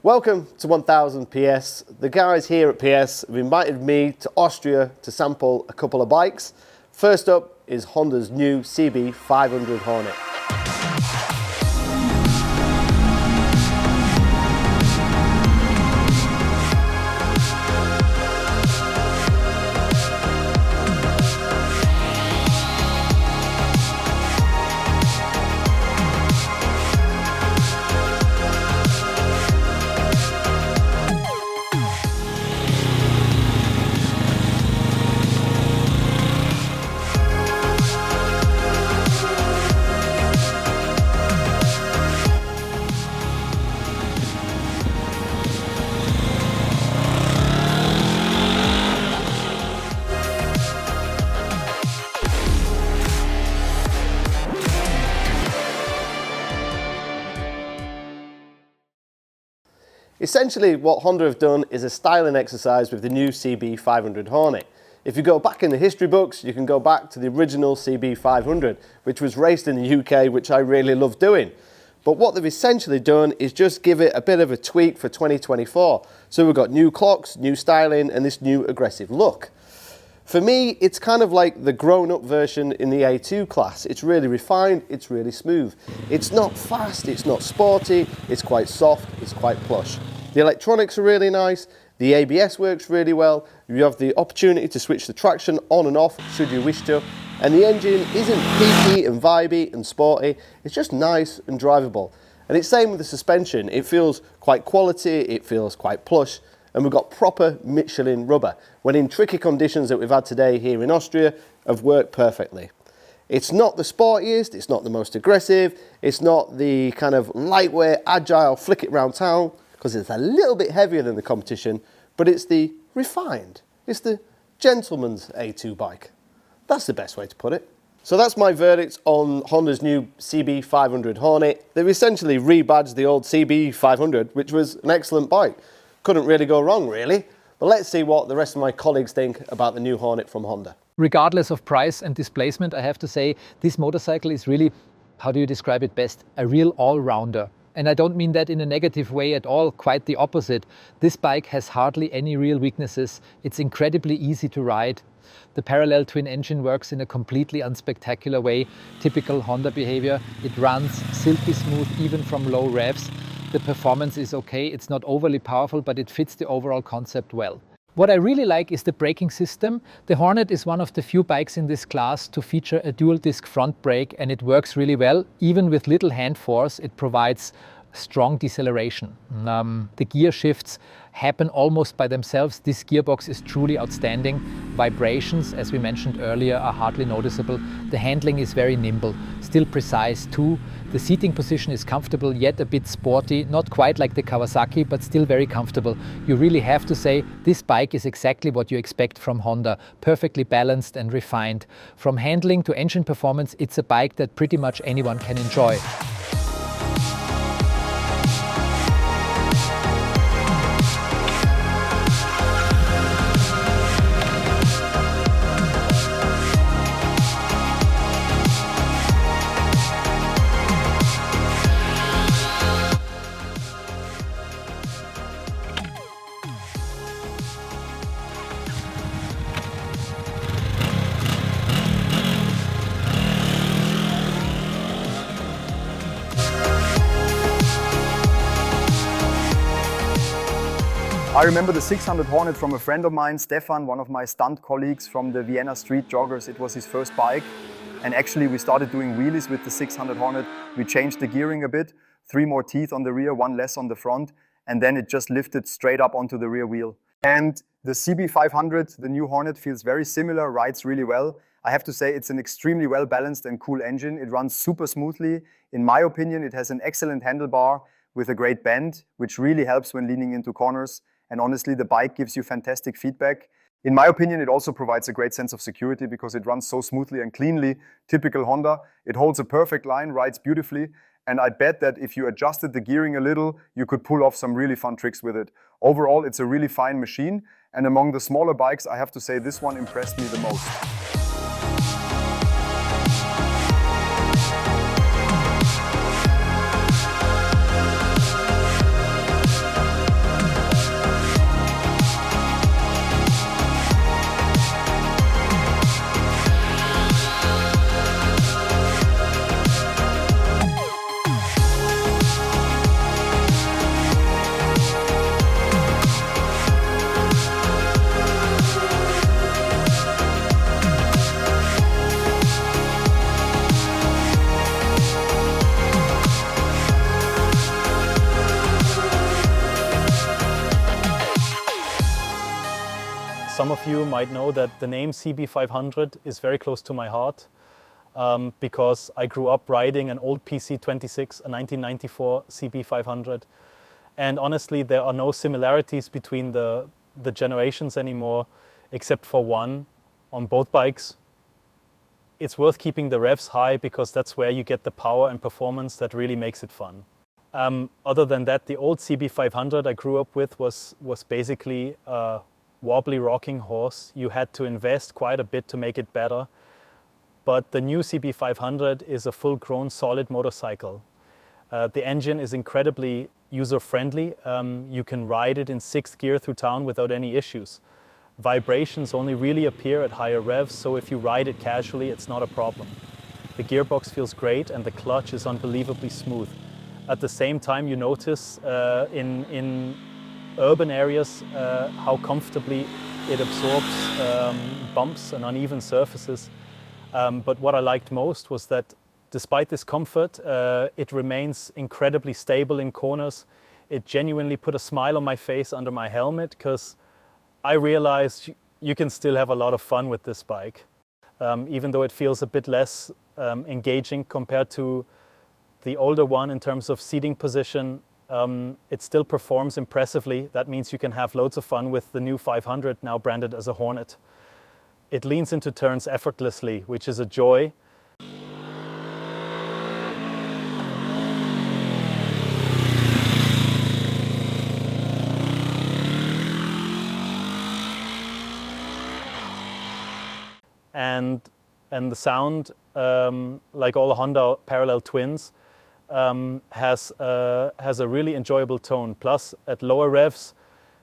Welcome to 1000 PS. The guys here at PS have invited me to Austria to sample a couple of bikes. First up is Honda's new CB500 Hornet. Essentially, what Honda have done is a styling exercise with the new CB500 Hornet. If you go back in the history books, you can go back to the original CB500, which was raced in the UK, which I really love doing. But what they've essentially done is just give it a bit of a tweak for 2024. So we've got new clocks, new styling, and this new aggressive look. For me, it's kind of like the grown-up version in the A2 class. It's really refined, it's really smooth. It's not fast, it's not sporty, it's quite soft, it's quite plush. The electronics are really nice, the ABS works really well, you have the opportunity to switch the traction on and off should you wish to, and the engine isn't peaky and vibey and sporty, it's just nice and drivable. And it's same with the suspension, it feels quite quality, it feels quite plush, and we've got proper Michelin rubber, when in tricky conditions that we've had today here in Austria, have worked perfectly. It's not the sportiest, it's not the most aggressive, it's not the kind of lightweight, agile, flick it round town, because it's a little bit heavier than the competition, but it's the refined, it's the gentleman's A2 bike. That's the best way to put it. So that's my verdict on Honda's new CB500 Hornet. They've essentially rebadged the old CB500, which was an excellent bike. Couldn't really go wrong, really. But let's see what the rest of my colleagues think about the new Hornet from Honda. Regardless of price and displacement, I have to say this motorcycle is really, how do you describe it best, a real all-rounder. And I don't mean that in a negative way at all, quite the opposite. This bike has hardly any real weaknesses. It's incredibly easy to ride. The parallel twin engine works in a completely unspectacular way, typical Honda behavior. It runs silky smooth even from low revs. The performance is okay, it's not overly powerful, but it fits the overall concept well. What I really like is the braking system. The Hornet is one of the few bikes in this class to feature a dual disc front brake, and it works really well. Even with little hand force, it provides strong deceleration. The gear shifts happen almost by themselves. This gearbox is truly outstanding. Vibrations, as we mentioned earlier, are hardly noticeable. The handling is very nimble, still precise too. The seating position is comfortable, yet a bit sporty, not quite like the Kawasaki, but still very comfortable. You really have to say, this bike is exactly what you expect from Honda, perfectly balanced and refined. From handling to engine performance, it's a bike that pretty much anyone can enjoy. I remember the 600 Hornet from a friend of mine, Stefan, one of my stunt colleagues from the Vienna street joggers. It was his first bike. And actually we started doing wheelies with the 600 Hornet. We changed the gearing a bit, 3 more teeth on the rear, 1 less on the front. And then it just lifted straight up onto the rear wheel. And the CB500, the new Hornet, feels very similar, rides really well. I have to say it's an extremely well balanced and cool engine. It runs super smoothly. In my opinion, it has an excellent handlebar with a great bend, which really helps when leaning into corners. And honestly, the bike gives you fantastic feedback. In my opinion, it also provides a great sense of security because it runs so smoothly and cleanly. Typical Honda. It holds a perfect line, rides beautifully. And I bet that if you adjusted the gearing a little, you could pull off some really fun tricks with it. Overall, it's a really fine machine. And among the smaller bikes, I have to say this one impressed me the most. Some of you might know that the name CB500 is very close to my heart because I grew up riding an old PC26, a 1994 CB500. And honestly, there are no similarities between the generations anymore, except for one on both bikes. It's worth keeping the revs high because that's where you get the power and performance that really makes it fun. Other than that, the old CB500 I grew up with was basically a wobbly rocking horse. You had to invest quite a bit to make it better. But the new CB500 is a full-grown solid motorcycle. The engine is incredibly user-friendly. You can ride it in 6th gear through town without any issues. Vibrations only really appear at higher revs, so if you ride it casually, it's not a problem. The gearbox feels great and the clutch is unbelievably smooth. At the same time, you notice in urban areas how comfortably it absorbs bumps and uneven surfaces. But what I liked most was that despite this comfort, it remains incredibly stable in corners. It genuinely put a smile on my face under my helmet because I realized you can still have a lot of fun with this bike. Even though it feels a bit less engaging compared to the older one in terms of seating position, it still performs impressively. That means you can have loads of fun with the new 500, now branded as a Hornet. It leans into turns effortlessly, which is a joy. And the sound, like all Honda parallel twins, has a really enjoyable tone. Plus, at lower revs,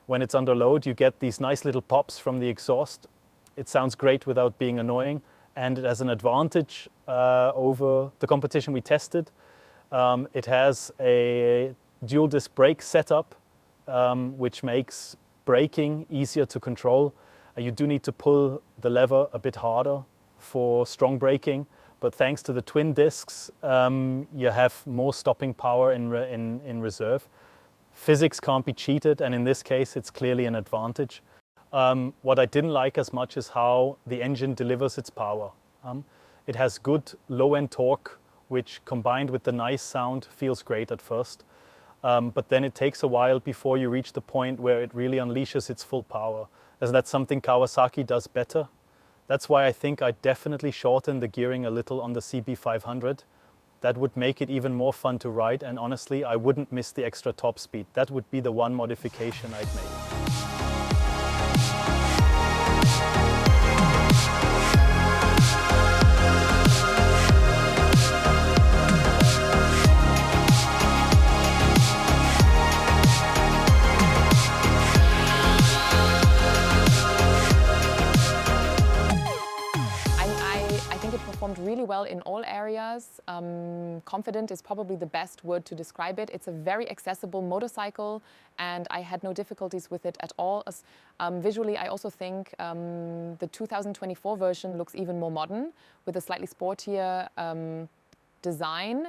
when it's under load, you get these nice little pops from the exhaust. It sounds great without being annoying, and it has an advantage over the competition we tested. It has a dual disc brake setup, which makes braking easier to control. You do need to pull the lever a bit harder for strong braking, but thanks to the twin discs, you have more stopping power in reserve. Physics can't be cheated, and in this case, it's clearly an advantage. What I didn't like as much is how the engine delivers its power. It has good low-end torque, which combined with the nice sound feels great at first. But then it takes a while before you reach the point where it really unleashes its full power. And that's something Kawasaki does better. That's why I think I definitely shorten the gearing a little on the CB500. That would make it even more fun to ride, and honestly, I wouldn't miss the extra top speed. That would be the one modification I'd make. Performed really well in all areas. Confident is probably the best word to describe it. It's a very accessible motorcycle and I had no difficulties with it at all. Visually, I also think the 2024 version looks even more modern with a slightly sportier design,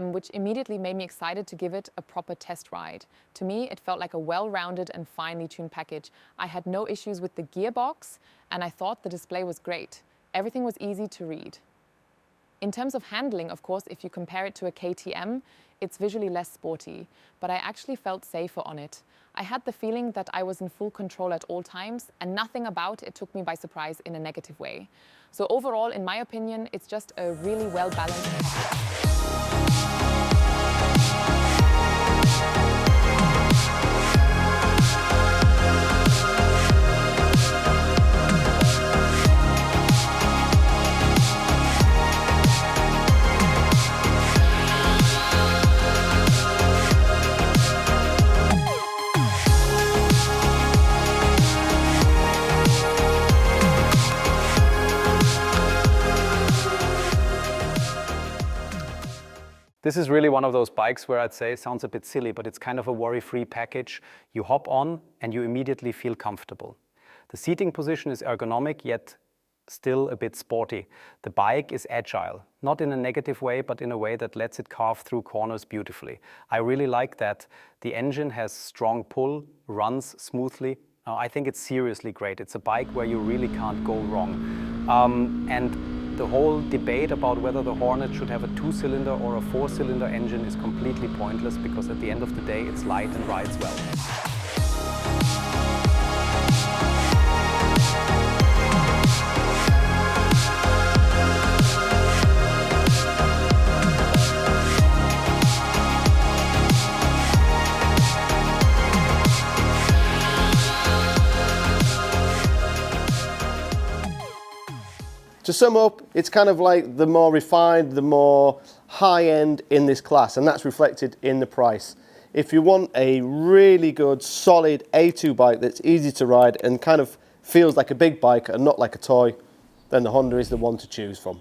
which immediately made me excited to give it a proper test ride. To me, it felt like a well-rounded and finely tuned package. I had no issues with the gearbox and I thought the display was great. Everything was easy to read. In terms of handling, of course, if you compare it to a KTM, it's visually less sporty, but I actually felt safer on it. I had the feeling that I was in full control at all times, and nothing about it took me by surprise in a negative way. So overall, in my opinion, it's just a really well-balanced package. This is really one of those bikes where I'd say, sounds a bit silly, but it's kind of a worry-free package. You hop on and you immediately feel comfortable. The seating position is ergonomic, yet still a bit sporty. The bike is agile, not in a negative way, but in a way that lets it carve through corners beautifully. I really like that. The engine has strong pull, runs smoothly, I think it's seriously great. It's a bike where you really can't go wrong. And the whole debate about whether the Hornet should have a 2-cylinder or a 4-cylinder engine is completely pointless, because at the end of the day it's light and rides well. To sum up, it's kind of like the more refined, the more high-end in this class, and that's reflected in the price. If you want a really good, solid A2 bike that's easy to ride and kind of feels like a big bike and not like a toy, then the Honda is the one to choose from.